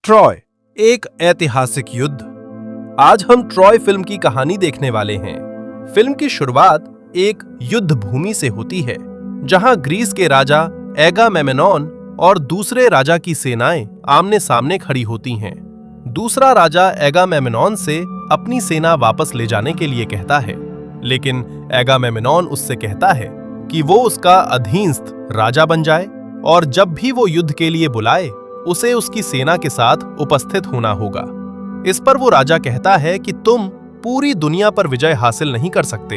Troy, एक ऐतिहासिक युद्ध। आज हम ट्रॉय फिल्म की कहानी देखने वाले हैं। फिल्म की शुरुआत एक युद्ध भूमि से होती है, जहां ग्रीस के राजा एगामेमनॉन और दूसरे राजा की सेनाएं आमने सामने खड़ी होती हैं। दूसरा राजा एगामेमनॉन से अपनी सेना वापस ले जाने के लिए कहता है, लेकिन एगामेमनॉन उससे कहता है कि वो उसका अधीनस्थ राजा बन जाए और जब भी वो युद्ध के लिए बुलाए उसे उसकी सेना के साथ उपस्थित होना होगा। इस पर वो राजा कहता है कि तुम पूरी दुनिया पर विजय हासिल नहीं कर सकते।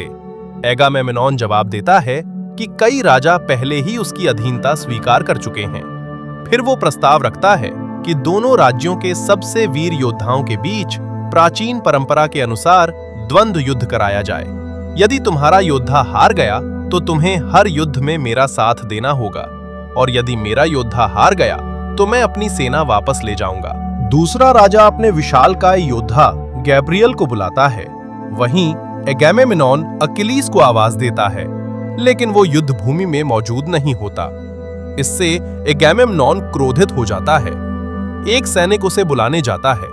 एगामेमनॉन जवाब देता है कि कई राजा पहले ही उसकी अधीनता स्वीकार कर चुके हैं। फिर वो प्रस्ताव रखता है कि दोनों राज्यों के सबसे वीर योद्धाओं के बीच प्राचीन परंपरा के अनुसार द्वंद्व युद्ध कराया जाए। यदि तुम्हारा योद्धा हार गया तो तुम्हें हर युद्ध में मेरा साथ देना होगा, और यदि मेरा योद्धा हार गया तो मैं अपनी सेना वापस ले जाऊंगा। दूसरा राजा अपने विशालकाय योद्धा गैब्रियल को बुलाता है। वहीं एगामेमनॉन अकिलीस को आवाज देता है, लेकिन वो युद्ध भूमि में मौजूद नहीं होता। इससे एगामेमनॉन क्रोधित हो जाता है। एक सैनिक उसे बुलाने जाता है।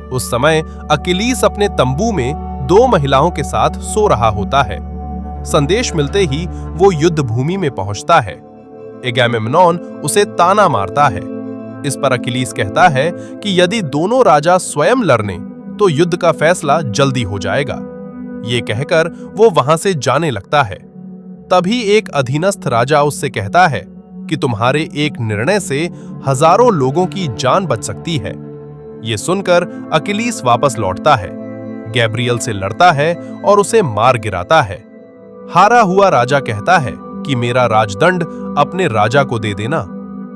उस समय अकिलीस अपने तंबू में दो महिलाओं के साथ सो रहा होता है। संदेश मिलते ही वो युद्ध भूमि में पहुंचता है। एगामेमनॉन उसे ताना मारता है। इस पर अकिलीस कहता है कि यदि दोनों राजा स्वयं लड़ने तो युद्ध का फैसला जल्दी हो जाएगा। ये कहकर वो वहां से जाने लगता है। तभी एक अधीनस्थ राजा उससे कहता है कि तुम्हारे एक निर्णय से हजारों लोगों की जान बच सकती है। ये सुनकर अकिलीस वापस लौटता है, गैब्रियल से लड़ता है और उसे मार गिराता है। हारा हुआ राजा कहता है कि मेरा राजदंड अपने राजा को दे देना।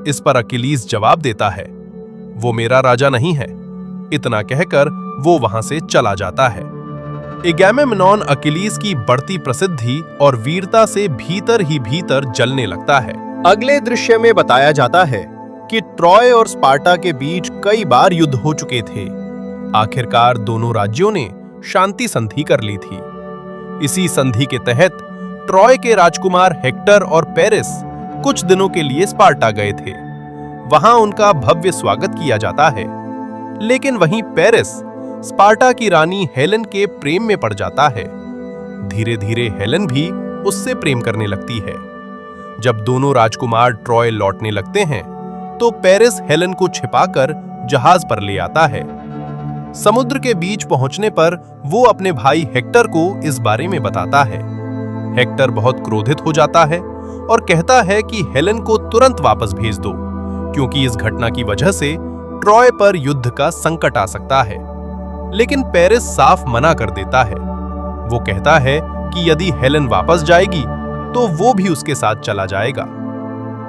इस पर अकिलीस जवाब देता है, वो मेरा राजा नहीं है। इतना कहकर वो वहां से चला जाता है। एगामेमनॉन अकिलीस की बढ़ती प्रसिद्धि और वीरता से भीतर ही भीतर जलने लगता है। अगले दृश्य में बताया जाता है कि ट्रॉय और स्पार्टा के बीच कई बार युद्ध हो चुके थे। आखिरकार दोनों राज्यों ने शांति संधि कर ली थी। इसी संधि के तहत ट्रॉय के राजकुमार हेक्टर और पेरिस कुछ दिनों के लिए स्पार्टा गए थे। वहां उनका भव्य स्वागत किया जाता है, लेकिन वहीं पेरिस स्पार्टा की रानी हेलेन के प्रेम में पड़ जाता है। धीरे धीरे हेलेन भी उससे प्रेम करने लगती है। जब दोनों राजकुमार ट्रॉय लौटने लगते हैं तो पेरिस हेलेन को छिपाकर जहाज पर ले आता है। समुद्र के बीच पहुंचने पर वो अपने भाई हेक्टर को इस बारे में बताता है। हेक्टर बहुत क्रोधित हो जाता है और कहता है कि हेलेन को तुरंत वापस भेज दो, क्योंकि इस घटना की वजह से ट्रॉय पर युद्ध का संकट आ सकता है। लेकिन पेरिस साफ मना कर देता है। वो कहता है कि यदि हेलेन वापस जाएगी तो वो भी उसके साथ चला जाएगा।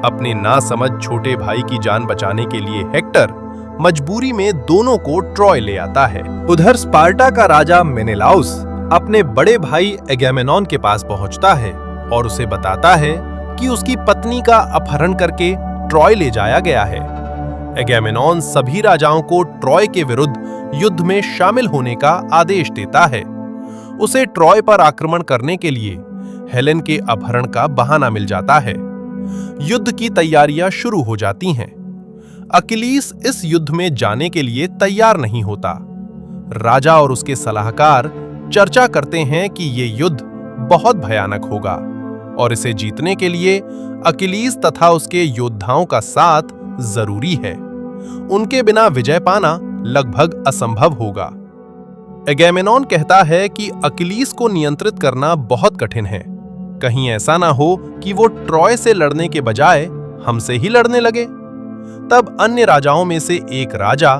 अपने नासमझ छोटे भाई की जान बचाने के लिए हेक्टर मजबूरी में दोनों को ट्रॉय ले आता है। उधर स्पार्टा का राजा मेनेलाउस अपने बड़े भाई एगामेमनॉन के पास पहुंचता है और उसे बताता है कि उसकी पत्नी का अपहरण करके ट्रॉय ले जाया गया है। एगामेमनॉन सभी राजाओं को ट्रॉय के विरुद्ध युद्ध में शामिल होने का आदेश देता है। उसे ट्रॉय पर आक्रमण करने के लिए हेलेन के अपहरण का बहाना मिल जाता है। युद्ध की तैयारियां शुरू हो जाती हैं। अकिलीस इस युद्ध में जाने के लिए तैयार नहीं होता। राजा और उसके सलाहकार चर्चा करते हैं कि ये युद्ध बहुत भयानक होगा और इसे जीतने के लिए अकिलीस तथा उसके योद्धाओं का साथ जरूरी है। उनके बिना विजय पाना लगभग असंभव होगा। एगामेमनॉन कहता है कि अकिलीस को नियंत्रित करना बहुत कठिन है। कहीं ऐसा ना हो कि वो ट्रॉय से लड़ने के बजाय हमसे ही लड़ने लगे। तब अन्य राजाओं में से एक राजा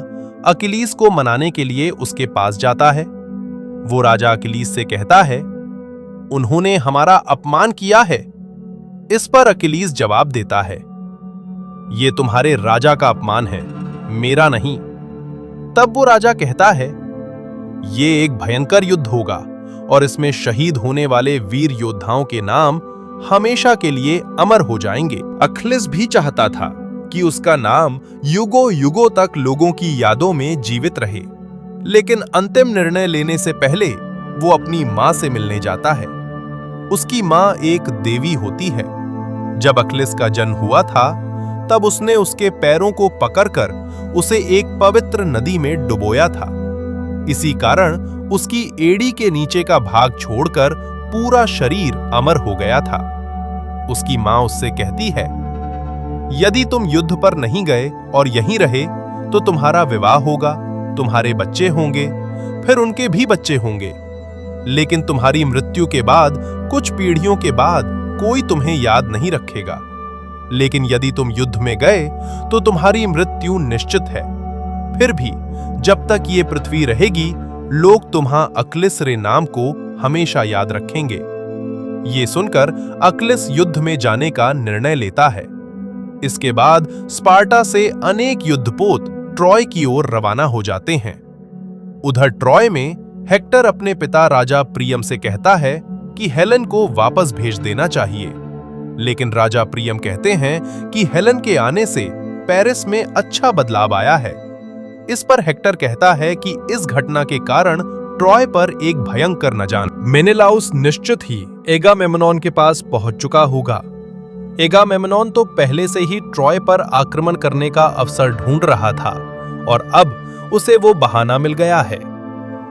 अकिलीस को मनाने के लिए उसके पास जाता है। वो राजा अकिलीस से कहता है, उन्होंने हमारा अपमान किया है। इस पर अकिलीस जवाब देता है, ये तुम्हारे राजा का अपमान है, मेरा नहीं। तब वो राजा कहता है, ये एक भयंकर युद्ध होगा और इसमें शहीद होने वाले वीर योद्धाओं के नाम हमेशा के लिए अमर हो जाएंगे। अकिलीस भी चाहता था कि उसका नाम युगों युगों तक लोगों की यादों में जीवित रहे, लेकिन अंतिम निर्णय लेने से पहले वो अपनी मां से मिलने जाता है। उसकी मां एक देवी होती है। जब अकिलीस का जन्म हुआ था तब उसने उसके पैरों को पकड़कर उसे एक पवित्र नदी में डुबोया था। इसी कारण उसकी एड़ी के नीचे का भाग छोड़कर पूरा शरीर अमर हो गया था। उसकी मां उससे कहती है, यदि तुम युद्ध पर नहीं गए और यहीं रहे तो तुम्हारा विवाह होगा, तुम्हारे बच्चे होंगे, फिर उनके भी बच्चे होंगे, लेकिन तुम्हारी मृत्यु के बाद कुछ पीढ़ियों के बाद कोई तुम्हें याद नहीं रखेगा। लेकिन यदि तुम युद्ध में गए तो तुम्हारी मृत्यु निश्चित है। फिर भी जब तक ये पृथ्वी रहेगी, लोग तुम्हां अक्लिस नाम को हमेशा याद रखेंगे। ये सुनकर अक्लिस युद्ध में जाने का निर्णय लेता है। इसके बाद स्पार्टा से अनेक युद्धपोत ट्रॉय की ओर रवाना हो जाते हैं। उधर ट्रॉय में हेक्टर अपने पिता राजा प्रियम से कहता है कि हेलेन को वापस भेज देना चाहिए, लेकिन राजा प्रियम कहते हैं कि हेलेन के आने से पेरिस में अच्छा बदलाव आया है। इस पर हेक्टर कहता है कि इस घटना के कारण ट्रॉय पर एक भयंकर नजान मेनेलाउस निश्चित ही एगामेम्नॉन के पास पहुंच चुका होगा। एगामेम्नॉन तो पहले से ही ट्रॉय पर आक्रमण करने का अवसर ढूंढ रहा था और अब उसे वो बहाना मिल गया है।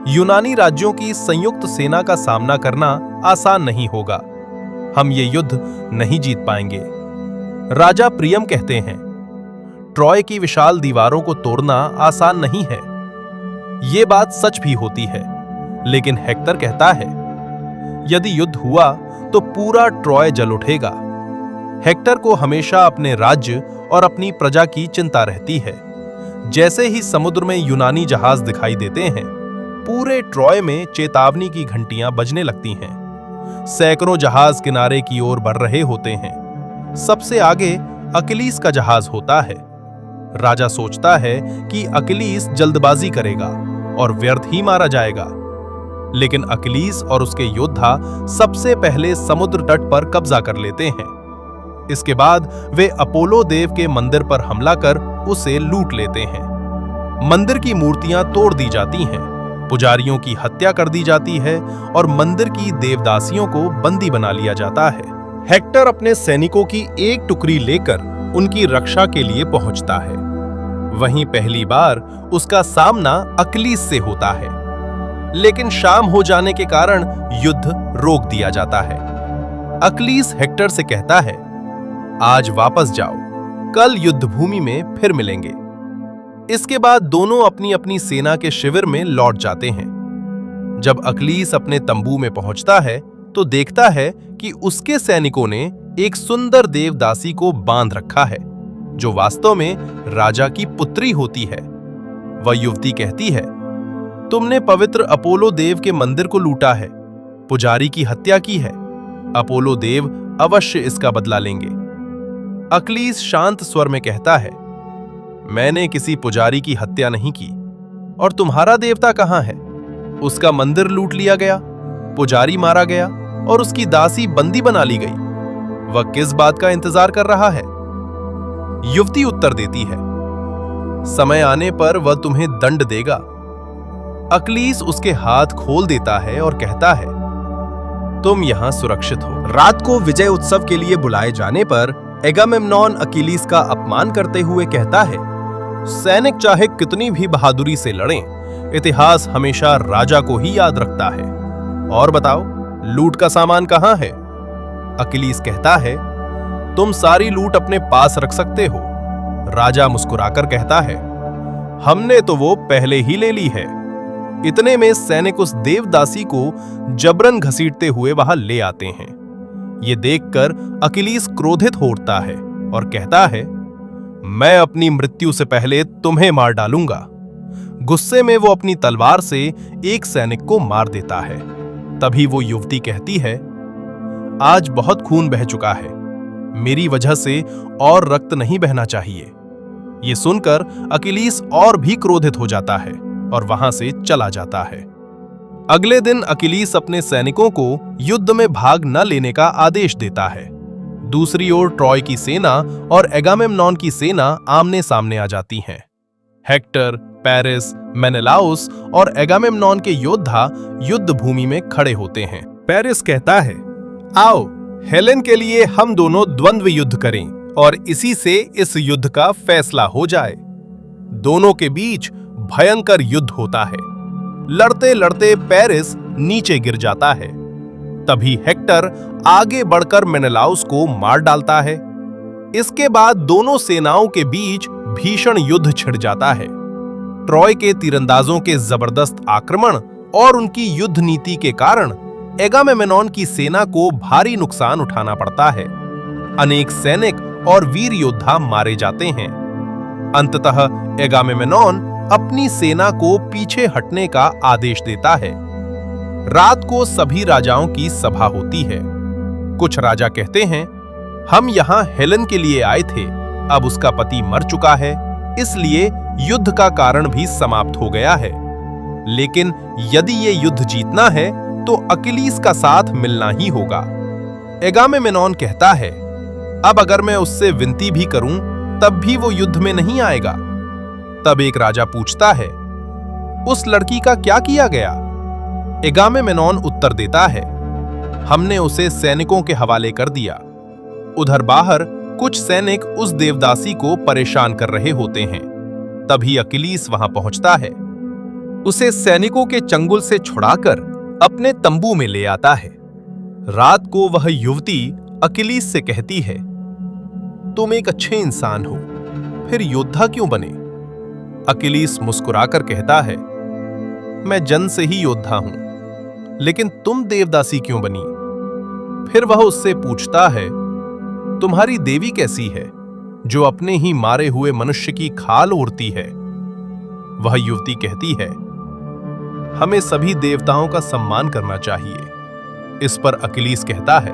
यूनानी राज्यों की संयुक्त सेना का सामना करना आसान नहीं होगा। हम ये युद्ध नहीं जीत पाएंगे। राजा प्रियम कहते हैं, ट्रॉय की विशाल दीवारों को तोड़ना आसान नहीं है। ये बात सच भी होती है, लेकिन हेक्टर कहता है, यदि युद्ध हुआ तो पूरा ट्रॉय जल उठेगा। हेक्टर को हमेशा अपने राज्य और अपनी प्रजा की चिंता रहती है। जैसे ही समुद्र में यूनानी जहाज दिखाई देते हैं, पूरे ट्रॉय में चेतावनी की घंटियां बजने लगती हैं। सैकड़ों जहाज किनारे की ओर बढ़ रहे होते हैं। सबसे आगे अकिलीस का जहाज होता है। राजा सोचता है कि अकिलीस जल्दबाजी करेगा और व्यर्थ ही मारा जाएगा, लेकिन अकिलीस और उसके योद्धा सबसे पहले समुद्र तट पर कब्जा कर लेते हैं। इसके बाद वे अपोलो देव के मंदिर पर हमला कर उसे लूट लेते हैं। मंदिर की मूर्तियां तोड़ दी जाती हैं, पुजारियों की हत्या कर दी जाती है और मंदिर की देवदासियों को बंदी बना लिया जाता है। हेक्टर अपने सैनिकों की एक टुकड़ी लेकर उनकी रक्षा के लिए पहुंचता है। वहीं पहली बार उसका सामना अकिलीस से होता है, लेकिन शाम हो जाने के कारण युद्ध रोक दिया जाता है। अकिलीस हेक्टर से कहता है, आज वापस जाओ, कल युद्ध भूमि में फिर मिलेंगे। इसके बाद दोनों अपनी अपनी सेना के शिविर में लौट जाते हैं। जब अकिलीस अपने तंबू में पहुंचता है तो देखता है कि उसके सैनिकों ने एक सुंदर देवदासी को बांध रखा है, जो वास्तव में राजा की पुत्री होती है। वह युवती कहती है, तुमने पवित्र अपोलो देव के मंदिर को लूटा है, पुजारी की हत्या की है। अपोलो देव अवश्य इसका बदला लेंगे। अकिलीस शांत स्वर में कहता है, मैंने किसी पुजारी की हत्या नहीं की। और तुम्हारा देवता कहां है? उसका मंदिर लूट लिया गया, पुजारी मारा गया और उसकी दासी बंदी बना ली गई। वह किस बात का इंतजार कर रहा है? युवती उत्तर देती है, समय आने पर वह तुम्हें दंड देगा। अकिलीस उसके हाथ खोल देता है और कहता है, तुम यहां सुरक्षित हो। रात को विजय उत्सव के लिए बुलाए जाने पर एगामेम्नॉन अकिलीस का अपमान करते हुए कहता है, सैनिक चाहे कितनी भी बहादुरी से लड़ें, इतिहास हमेशा राजा को ही याद रखता है। और बताओ, लूट का सामान कहां है? अकिलीस कहता है, तुम सारी लूट अपने पास रख सकते हो। राजा मुस्कुराकर कहता है, हमने तो वो पहले ही ले ली है। इतने में सैनिक उस देवदासी को जबरन घसीटते हुए वहां ले आते हैं। ये देखकर अकिलीस क्रोधित हो उठता है और कहता है, मैं अपनी मृत्यु से पहले तुम्हें मार डालूंगा। गुस्से में वो अपनी तलवार से एक सैनिक को मार देता है। तभी वो युवती कहती है, आज बहुत खून बह चुका है, मेरी वजह से और रक्त नहीं बहना चाहिए। ये सुनकर अकिलीस और भी क्रोधित हो जाता है और वहां से चला जाता है। अगले दिन अकिलीस अपने सैनिकों को युद्ध में भाग न लेने का आदेश देता है। दूसरी ओर ट्रॉय की सेना और एगामेम्नॉन की सेना आमने सामने आ जाती हैं। हेक्टर, पेरिस, मेनेलाउस और एगामेम्नॉन के योद्धा युद्ध भूमि में खड़े होते हैं। पेरिस कहता है, आओ हेलेन के लिए हम दोनों द्वंद्व युद्ध करें और इसी से इस युद्ध का फैसला हो जाए। दोनों के बीच भयंकर युद्ध होता है। लड़ते लड़ते पेरिस नीचे गिर जाता है। तभी हेक्टर आगे बढ़कर मेनेलाउस को मार डालता है। इसके बाद दोनों सेनाओं के बीच भीषण युद्ध छिड़ जाता है। ट्रॉय के तीरंदाजों के जबरदस्त आक्रमण और उनकी युद्ध नीति के कारण एगामेमनॉन की सेना को भारी नुकसान उठाना पड़ता है। अनेक सैनिक और वीर योद्धा मारे जाते हैं। अंततः एगामेमनॉन अपनी सेना को पीछे हटने का आदेश देता है। रात को सभी राजाओं की सभा होती है। कुछ राजा कहते हैं, हम यहां हेलेन के लिए आए थे, अब उसका पति मर चुका है, इसलिए युद्ध का कारण भी समाप्त हो गया है। लेकिन यदि ये युद्ध जीतना है तो अकिलीस का साथ मिलना ही होगा। एगामेमनॉन कहता है, अब अगर मैं उससे विनती भी करूं तब भी वो युद्ध में नहीं आएगा। तब एक राजा पूछता है, उस लड़की का क्या किया गया? एगामेमनॉन उत्तर देता है, हमने उसे सैनिकों के हवाले कर दिया। उधर बाहर कुछ सैनिक उस देवदासी को परेशान कर रहे होते हैं। तभी अकिलीस वहां पहुंचता है। उसे सैनिकों के चंगुल से छुड़ाकर अपने तंबू में ले आता है। रात को वह युवती अकिलीस से कहती है, तुम एक अच्छे इंसान हो, फिर योद्धा क्यों बने? अकिलीस मुस्कुराकर कहता है, मैं जन्म से ही योद्धा हूं, लेकिन तुम देवदासी क्यों बनी? फिर वह उससे पूछता है, तुम्हारी देवी कैसी है जो अपने ही मारे हुए मनुष्य की खाल ओढ़ती है? वह युवती कहती है, हमें सभी देवताओं का सम्मान करना चाहिए। इस पर अकिलीस कहता है,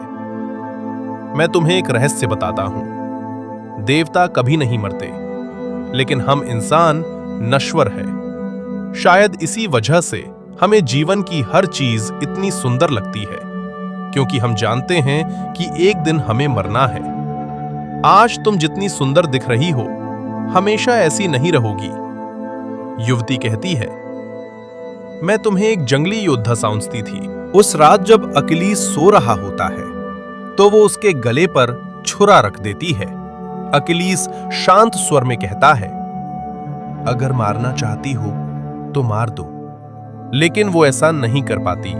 मैं तुम्हें एक रहस्य बताता हूं। देवता कभी नहीं मरते, लेकिन हम इंसान नश्वर हैं। शायद इसी वजह से हमें जीवन की हर चीज इतनी सुंदर लगती है, क्योंकि हम जानते हैं कि एक दिन हमें मरना है। आज तुम जितनी सुंदर दिख रही हो, हमेशा ऐसी नहीं रहोगी। युवती कहती है, मैं तुम्हें एक जंगली योद्धा समझती थी। उस रात जब अकिलीस सो रहा होता है तो वो उसके गले पर छुरा रख देती है। अकिलीस शांत स्वर में कहता है, अगर मारना चाहती हो तो मार दो, लेकिन वो ऐसा नहीं कर पाती।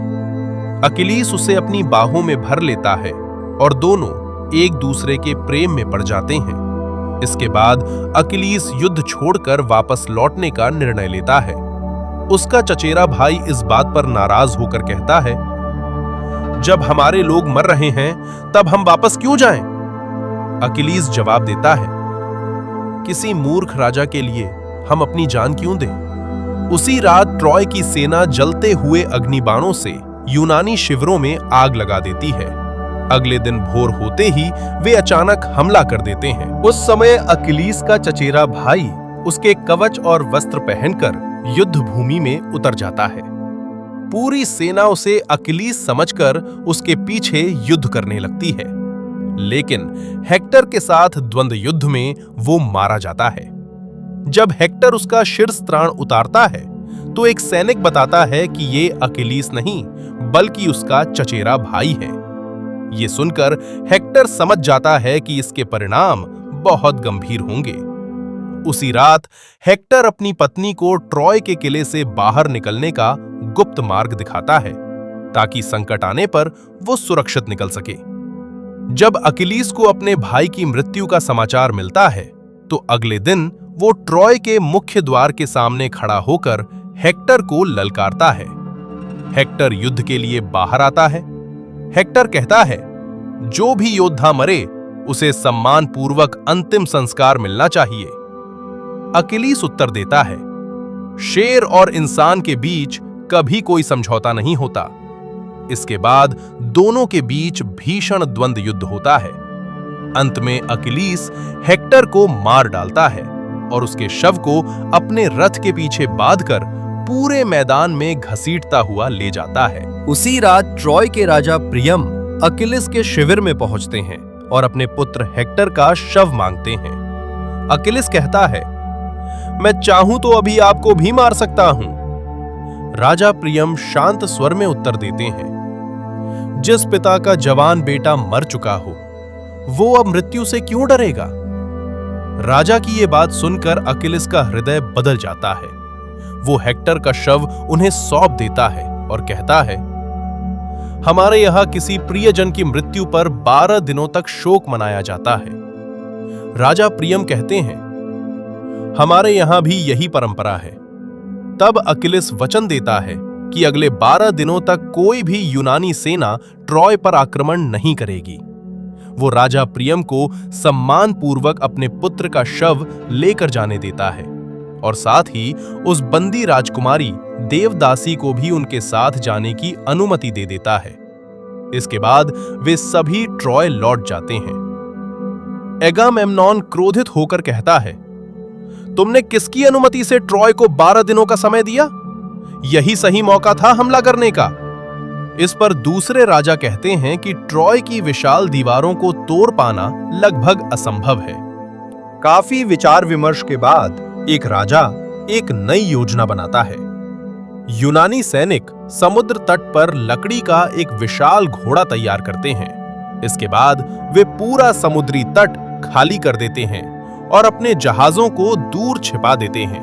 अकिलीस उसे अपनी बाहों में भर लेता है और दोनों एक दूसरे के प्रेम में पड़ जाते हैं। इसके बाद अकिलीस युद्ध छोड़कर वापस लौटने का निर्णय लेता है। उसका चचेरा भाई इस बात पर नाराज होकर कहता है, जब हमारे लोग मर रहे हैं तब हम वापस क्यों जाएं? अकिलीस जवाब देता है, किसी मूर्ख राजा के लिए हम अपनी जान क्यों दें? उसी रात ट्रॉय की सेना जलते हुए अग्निबाणों से यूनानी शिविरों में आग लगा देती है। अगले दिन भोर होते ही वे अचानक हमला कर देते हैं। उस समय अकिलीस का चचेरा भाई उसके कवच और वस्त्र पहनकर युद्ध भूमि में उतर जाता है। पूरी सेना उसे अकिलीस समझकर उसके पीछे युद्ध करने लगती है, लेकिन हेक्टर के साथ द्वंद्व युद्ध में वो मारा जाता है। जब हेक्टर उसका शीर्ष त्राण उतारता है तो एक सैनिक बताता है कि ये अकिलीस नहीं बल्कि उसका चचेरा भाई है। ये सुनकर हेक्टर समझ जाता है कि इसके परिणाम बहुत गंभीर होंगे। उसी रात हेक्टर अपनी पत्नी को ट्रॉय के किले से बाहर निकलने का गुप्त मार्ग दिखाता है, ताकि संकट आने पर वो सुरक्षित निकल सके। जब अकिलीस को अपने भाई की मृत्यु का समाचार मिलता है तो अगले दिन वो ट्रॉय के मुख्य द्वार के सामने खड़ा होकर हेक्टर को ललकारता है। हेक्टर युद्ध के लिए बाहर आता है। हेक्टर कहता है, जो भी योद्धा मरे उसे सम्मान पूर्वक अंतिम संस्कार मिलना चाहिए। अकिलीस उत्तर देता है, शेर और इंसान के बीच कभी कोई समझौता नहीं होता। इसके बाद दोनों के बीच भीषण द्वंद्व युद्ध होता है। अंत में अकिलीस हेक्टर को मार डालता है और उसके शव को अपने रथ के पीछे बांधकर पूरे मैदान में घसीटता हुआ ले जाता है। उसी रात ट्रॉय के राजा प्रियम अकिलीस के शिविर में पहुंचते हैं और अपने पुत्र हेक्टर का शव मांगते हैं। अकिलीस कहता है, मैं चाहूं तो अभी आपको भी मार सकता हूं। राजा प्रियम शांत स्वर में उत्तर देते हैं, जिस पिता का जवान बेटा मर चुका हो वो अब मृत्यु से क्यों डरेगा? राजा की ये बात सुनकर अकिलिस का हृदय बदल जाता है। वो हेक्टर का शव उन्हें सौंप देता है और कहता है, हमारे यहां किसी प्रियजन की मृत्यु पर 12 दिनों तक शोक मनाया जाता है। राजा प्रियम कहते हैं, हमारे यहां भी यही परंपरा है। तब अकिलिस वचन देता है कि अगले 12 दिनों तक कोई भी यूनानी सेना ट्रॉय पर आक्रमण नहीं करेगी। वो राजा प्रियम को सम्मानपूर्वक अपने पुत्र का शव लेकर जाने देता है और साथ ही उस बंदी राजकुमारी देवदासी को भी उनके साथ जाने की अनुमति दे देता है। इसके बाद वे सभी ट्रॉय लौट जाते हैं। एगामेम्नॉन क्रोधित होकर कहता है, तुमने किसकी अनुमति से ट्रॉय को 12 दिनों का समय दिया? यही सही मौका था हमला करने का। इस पर दूसरे राजा कहते हैं कि ट्रॉय की विशाल दीवारों को तोड़ पाना लगभग असंभव है। काफी विचार विमर्श के बाद एक राजा एक नई योजना बनाता है। यूनानी सैनिक समुद्र तट पर लकड़ी का एक विशाल घोड़ा तैयार करते हैं। इसके बाद वे पूरा समुद्री तट खाली कर देते हैं और अपने जहाजों को दूर छिपा देते हैं।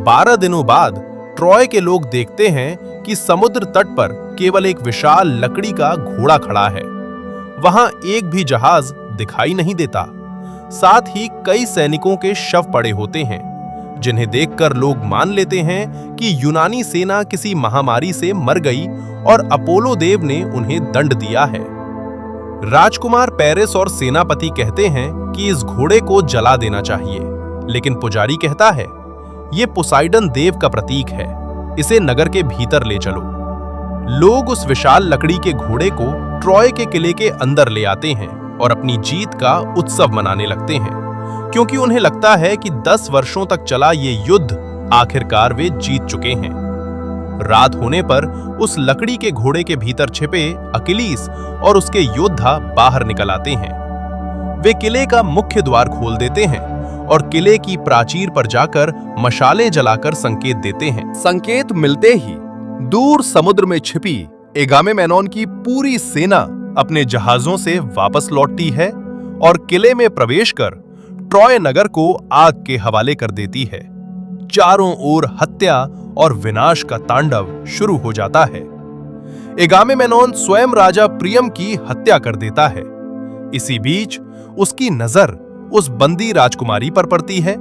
12 दिनों बाद ट्रॉय के लोग देखते हैं कि समुद्र तट पर केवल एक विशाल लकड़ी का घोड़ा खड़ा है। वहां एक भी जहाज दिखाई नहीं देता। साथ ही कई सैनिकों के शव पड़े होते हैं, जिन्हें देखकर लोग मान लेते हैं कि यूनानी सेना किसी महामारी से मर गई और अपोलो देव ने उन्हें दंड दिया है। राजकुमार पेरिस और सेनापति कहते हैं कि इस घोड़े को जला देना चाहिए, लेकिन पुजारी कहता है, यह पोसाइडन देव का प्रतीक है, इसे नगर के भीतर ले चलो। लोग उस विशाल लकड़ी के घोड़े को ट्रॉय के किले के अंदर ले आते हैं और अपनी जीत का उत्सव मनाने लगते हैं, क्योंकि उन्हें लगता है कि 10 वर्षों तक चला ये युद्ध आखिरकार वे जीत चुके हैं। रात होने पर उस लकड़ी के घोड़े के भीतर छिपे अकिलीस और उसके योद्धा बाहर निकल आते हैं। वे किले का मुख्य द्वार खोल देते हैं और किले की प्राचीर पर जाकर मशालें जलाकर संकेत देते हैं। संकेत मिलते ही दूर समुद्र में छिपी एगामेम्नॉन की पूरी सेना अपने जहाजों से वापस लौटती है और किले में प्रवेश कर ट्रॉय नगर को आग के हवाले कर देती है। चारों ओर हत्या और विनाश का तांडव शुरू हो जाता है। एगामेम्नॉन स्वयं राजा प्रियम की हत्या कर देता है। इसी बीच उसकी नजर उस बंदी राजकुमारी पर पड़ती है,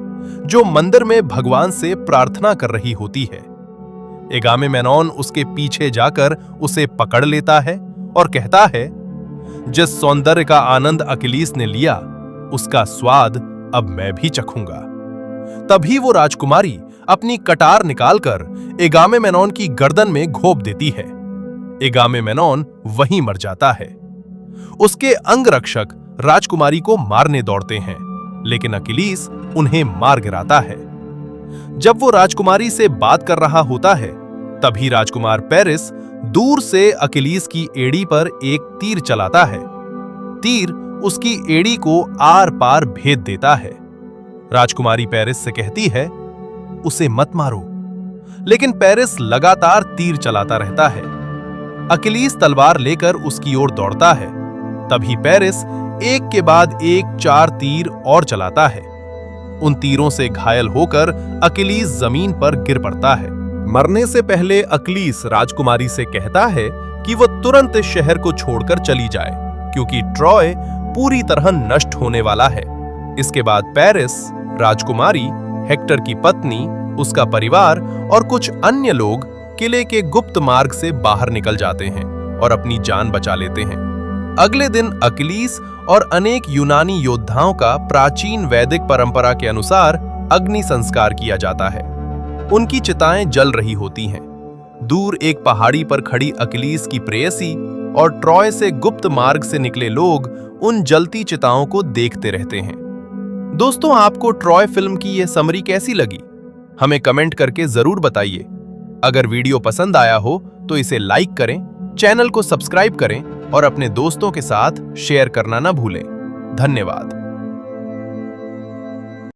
जो मंदिर में भगवान से प्रार्थना कर रही होती है। एगामेम्नॉन उसके पीछे जाकर उसे पकड़ लेता है और कहता है, जिस सौंदर्य का आनंद अकिलीस ने लिया, उसका स्वाद अब मैं भी चखूंगा। तभी वो राजकुमारी अपनी कटार निकालकर एगामेम्नॉन की गर्दन में घोंप देती है। एगामेम्नॉन वहीं मर जाता है। उसके अंगरक्षक राजकुमारी को मारने दौड़ते हैं, लेकिन अकिलीस उन्हें मार गिराता है। जब वो राजकुमारी से बात कर रहा होता है, तभी राजकुमार पेरिस दूर से अकिलीस की एड़ी पर एक तीर चलाता है। तीर उसकी एड़ी को आर पार भेद देता है। राजकुमारी पेरिस से कहती है, उसे मत मारो, लेकिन पेरिस लगातार तीर चलाता रहता है। अकिलीस तलवार लेकर उसकी ओर दौड़ता है। तभी पेरिस एक के बाद एक 4 तीर और चलाता है। उन तीरों से घायल होकर अकिलीस जमीन पर गिर पड़ता है। मरने से पहले अकिलीस राजकुमारी से कहता है कि वो तुरंत इस शहर को छोड़कर चली जाए, क्योंकि ट्रॉय पूरी तरह नष्ट होने वाला है। इसके बाद पेरिस, राजकुमारी, हेक्टर की पत्नी, उसका परिवार और कुछ अन्य लोग किले के गुप्त मार्ग से बाहर निकल जाते हैं और अपनी जान बचा लेते हैं। अगले दिन अकिलीस और अनेक यूनानी योद्धाओं का प्राचीन वैदिक परंपरा के अनुसार अग्नि संस्कार किया जाता है। उनकी चिताएं जल रही होती हैं। दूर एक पहाड़ी पर खड़ी अकिलीस की प्रेयसी और ट्रॉय से गुप्त मार्ग से निकले लोग उन जलती चिताओं को देखते रहते हैं। दोस्तों, आपको ट्रॉय फिल्म की यह समरी कैसी लगी? हमें कमेंट करके जरूर बताइए। अगर वीडियो पसंद आया हो तो इसे लाइक करें, चैनल को सब्सक्राइब करें और अपने दोस्तों के साथ शेयर करना ना भूलें। धन्यवाद।